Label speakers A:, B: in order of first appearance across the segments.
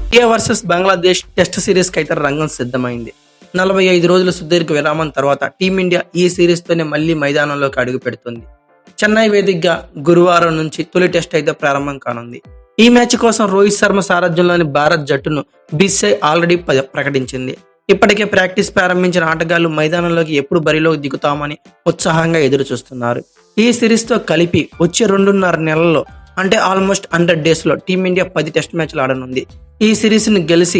A: India versus Bangladesh test series కి అయితే రంగం సిద్ధమైంది. 45 రోజుల సుదీర్ఘ విరామం తర్వాత టీమిండియా ఈ సిరీస్ తోనే మళ్లీ మైదానంలోకి అడుగు పెడుతుంది. చెన్నై వేదికగా గురువారం నుంచి తొలి టెస్ట్ అయితే ప్రారంభం కానుంది. ఈ మ్యాచ్ కోసం రోహిత్ శర్మ సారథ్యంలోని భారత్ జట్టును బీసీసీఐ ఆల్రెడీ ప్రకటించింది. ఇప్పటికే ప్రాక్టీస్ ప్రారంభించిన ఆటగాళ్లు మైదానంలోకి ఎప్పుడు బరిలోకి దిగుతామని ఉత్సాహంగా ఎదురు చూస్తున్నారు. ఈ సిరీస్ తో కలిపి వచ్చే 2.5 నెలల్లో అంటే ఆల్మోస్ట్ 100 డేస్ లో టీమిండియా 10 టెస్ట్ మ్యాచ్లు ఆడనుంది. ఈ సిరీస్ ని గెలిచి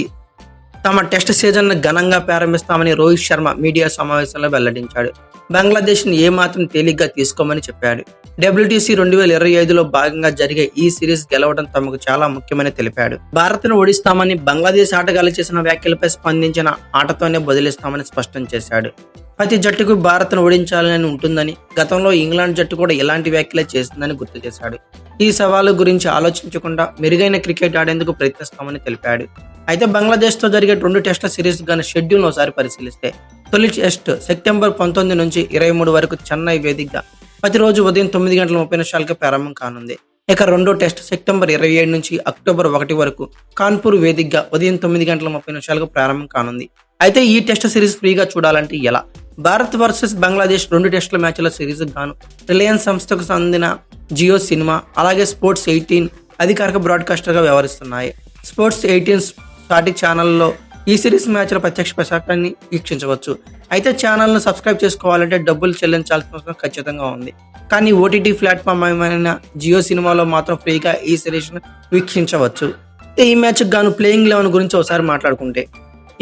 A: తమ టెస్ట్ సీజన్ ను ఘనంగా ప్రారంభిస్తామని రోహిత్ శర్మ మీడియా సమావేశంలో వెల్లడించాడు. బంగ్లాదేశ్ ని ఏమాత్రం తేలిగ్గా తీసుకోమని చెప్పాడు. WTC 2025లో భాగంగా జరిగే ఈ సిరీస్ గెలవడం తమకు చాలా ముఖ్యమని తెలిపాడు. భారత్ ను ఓడిస్తామని బంగ్లాదేశ్ ఆటగాళ్లు చేసిన వ్యాఖ్యలపై స్పందించిన ఆటతోనే బదిలిస్తామని స్పష్టం చేశాడు. ప్రతి జట్టుకు భారత్ ను ఓడించాలని ఉంటుందని, గతంలో ఇంగ్లాండ్ జట్టు కూడా ఇలాంటి వ్యాఖ్యలే చేసిందని గుర్తు చేశాడు. ఈ సవాలు గురించి ఆలోచించకుండా మెరుగైన క్రికెట్ ఆడేందుకు ప్రయత్నిస్తామని తెలిపాడు. అయితే బంగ్లాదేశ్ తో జరిగే 2 టెస్టుల సిరీస్ గాని షెడ్యూల్ ఒకసారి పరిశీలిస్తే తొలి టెస్ట్ సెప్టెంబర్ 19 నుంచి 23 వరకు చెన్నై వేదికగా ప్రతిరోజు ఉదయం 9:30 ప్రారంభం కానుంది. ఇక రెండో టెస్ట్ సెప్టెంబర్ 27 నుంచి అక్టోబర్ 1 వరకు కాన్పూర్ వేదికగా ఉదయం 9:30 ప్రారంభం కానుంది. అయితే ఈ టెస్ట్ సిరీస్ ఫ్రీగా చూడాలంటే ఎలా? భారత్ వర్సెస్ బంగ్లాదేశ్ 2 టెస్టుల మ్యాచ్ల సిరీస్ గాను రిలయన్స్ సంస్థకు చెందిన జియో సినిమా అలాగే స్పోర్ట్స్ 18 అధికారిక బ్రాడ్కాస్టర్ గా వ్యవహరిస్తున్నాయి. స్పోర్ట్స్ 18 స్టాటిక్ ఛానల్లో ఈ సిరీస్ మ్యాచ్ల ప్రత్యక్ష ప్రసారాన్ని వీక్షించవచ్చు. అయితే ఛానల్ ను సబ్స్క్రైబ్ చేసుకోవాలంటే డబ్బులు చెల్లించాల్సిన అవసరం ఖచ్చితంగా ఉంది. కానీ ఓటీటీ ప్లాట్ఫామ్ అయిన జియో సినిమాలో మాత్రం ఫ్రీగా ఈ సిరీస్ ను వీక్షించవచ్చు. ఈ మ్యాచ్ గాను ప్లేయింగ్ 11 గురించి ఒకసారి మాట్లాడుకుంటే,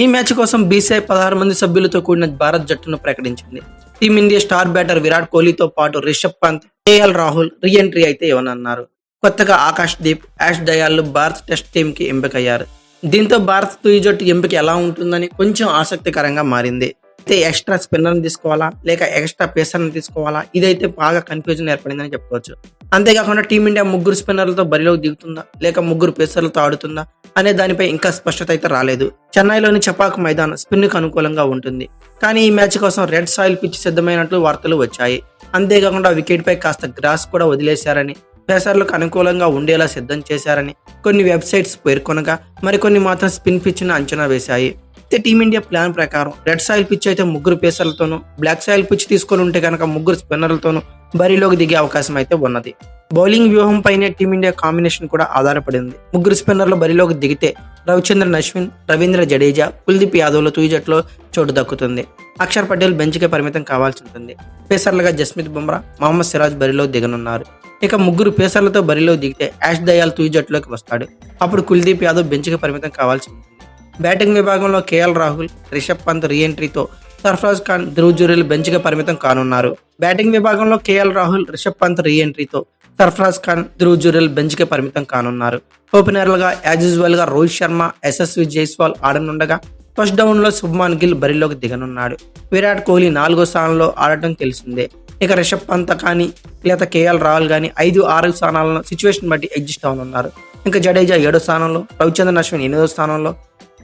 A: ఈ మ్యాచ్ కోసం బీసీసీఐ 16 మంది సభ్యులతో కూడిన భారత్ జట్టును ప్రకటించింది. టీమిండియా స్టార్ బ్యాటర్ విరాట్ కోహ్లీతో పాటు Rishabh Pant, KL Rahul reentry అయితే ఇవ్వనున్నారు. కొత్తగా ఆకాష్ దీప్, యాష్ దయాల్ భారత్ టెస్ట్ టీమ్ కి ఎంపికయ్యారు. దీంతో భారత్ తొలి జట్టు ఎంపిక ఎలా ఉంటుందని కొంచెం ఆసక్తికరంగా మారింది. అయితే ఎక్స్ట్రా స్పిన్నర్ని తీసుకోవాలా లేక ఎక్స్ట్రా పేసర్ని తీసుకోవాలా, ఇదైతే బాగా కన్ఫ్యూజన్ ఏర్పడిందని చెప్పుకోవచ్చు. అంతేకాకుండా టీమిండియా 3 స్పిన్నర్లతో బరిలోకి దిగుతుందా లేక 3 పేసర్లతో ఆడుతుందా అనే దానిపై ఇంకా స్పష్టత అయితే రాలేదు. చెన్నైలోని చపాక్ మైదానం స్పిన్ కు అనుకూలంగా ఉంటుంది. కానీ ఈ మ్యాచ్ కోసం రెడ్ సాయిల్ పిచ్ సిద్ధమైనట్లు వార్తలు వచ్చాయి. అంతేకాకుండా వికెట్ పై కాస్త గ్రాస్ కూడా వదిలేశారని, పేసర్లకు అనుకూలంగా ఉండేలా సిద్ధం చేశారని కొన్ని వెబ్సైట్స్ పేర్కొనగా మరికొన్ని మాత్రం స్పిన్ పిచ్ ను అంచనా వేశాయి. అయితే టీమిండియా ప్లాన్ ప్రకారం రెడ్ సాయిల్ పిచ్ అయితే 3 పేసర్లతోనూ, బ్లాక్ సాయిల్ పిచ్ తీసుకొని ఉంటే కనుక 3 స్పిన్నర్లతోనూ బరిలోకి దిగే అవకాశం అయితే ఉన్నది. బౌలింగ్ వ్యూహం పైనే టీమిండియా కాంబినేషన్ కూడా ఆధారపడింది. 3 స్పిన్నర్లు బరిలోకి దిగితే రవిచంద్రన్ అశ్విన్, రవీంద్ర జడేజా, కుల్దీప్ యాదవ్ల తుది జట్టులో చోటు దక్కుతుంది. అక్షర్ పటేల్ బెంచ్కే పరిమితం కావాల్సి ఉంటుంది. పేసర్లుగా జస్ప్రీత్ బుమ్రా, మహమ్మద్ సిరాజ్ బరిలో దిగనున్నారు. ఇక 3 పేసర్లతో బరిలో దిగితే యాష్ దయాల్ తుది జట్టులోకి వస్తాడు. అప్పుడు కుల్దీప్ యాదవ్ బెంచ్కి పరిమితం కావాల్సి ఉంటుంది. బ్యాటింగ్ విభాగంలో కేఎల్ రాహుల్, రిషబ్ పంత్ రీ ఎంట్రీతో సర్ఫరాజ్ ఖాన్, ధ్రువ్ జురేల్ బెంచ్కి పరిమితం కానున్నారు. బ్యాటింగ్ విభాగంలో కేఎల్ రాహుల్, రిషబ్ పంత్ రీ ఎంట్రీతో సర్ఫరాజ్ ఖాన్, ధ్రువ్ జురేల్ బెంచ్కి పరిమితం కానున్నారు. ఓపెనర్లుగా యాజ్ యూజువల్ గా రోహిత్ శర్మ, యశస్వి జైస్వాల్ ఆడనుండగా ఫస్ట్ డౌన్ లో శుభ్మాన్ గిల్ బరిలోకి దిగనున్నాడు. విరాట్ కోహ్లీ 4వ స్థానంలో ఆడటం తెలిసిందే. ఇక రిషబ్ పంత్ కానీ లేదా కేఎల్ రాహుల్ కానీ 5-6 స్థానాలను సిచ్యువేషన్ బట్టి అడ్జస్ట్ అవనున్నారు. ఇంకా జడేజా 7వ స్థానంలో, రవిచంద్రన్ అశ్విన్ 8వ స్థానంలో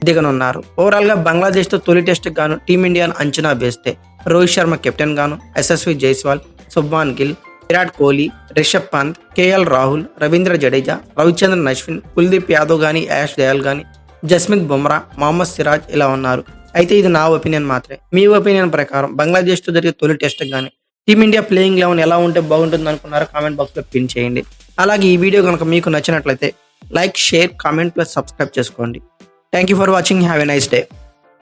A: దిగనున్నారు. ఓవరాల్ గా బంగ్లాదేశ్ తో తొలి టెస్ట్ గాను టీమిండియాను అంచనా వేస్తే రోహిత్ శర్మ కెప్టెన్ గాను, యశస్వి జైస్వాల్, శుభ్మాన్ గిల్, విరాట్ కోహ్లీ, రిషబ్ పంత్, కేఎల్ రాహుల్, రవీంద్ర జడేజా, రవిచంద్రన్ అశ్విన్, కుల్దీప్ యాదవ్ గానీ, యాష్ దయాల్ గానీ, జస్ప్రీత్ బుమ్రా, మహమ్మద్ సిరాజ్ ఇలా ఉన్నారు. అయితే ఇది నా ఒపీనియన్ మాత్రమే. మీ ఒపీనియన్ ప్రకారం బంగ్లాదేశ్ తో జరిగే తొలి టెస్ట్ గానీ టీమిండియా ప్లేయింగ్ 11 ఎలా ఉంటే బాగుంటుంది అనుకున్నారో కామెంట్ బాక్స్ లో పిన్ చేయండి. అలాగే ఈ వీడియో కనుక మీకు నచ్చినట్లయితే like, share, comment plus subscribe చేసుకోండి. Thank you for watching. Have a nice day.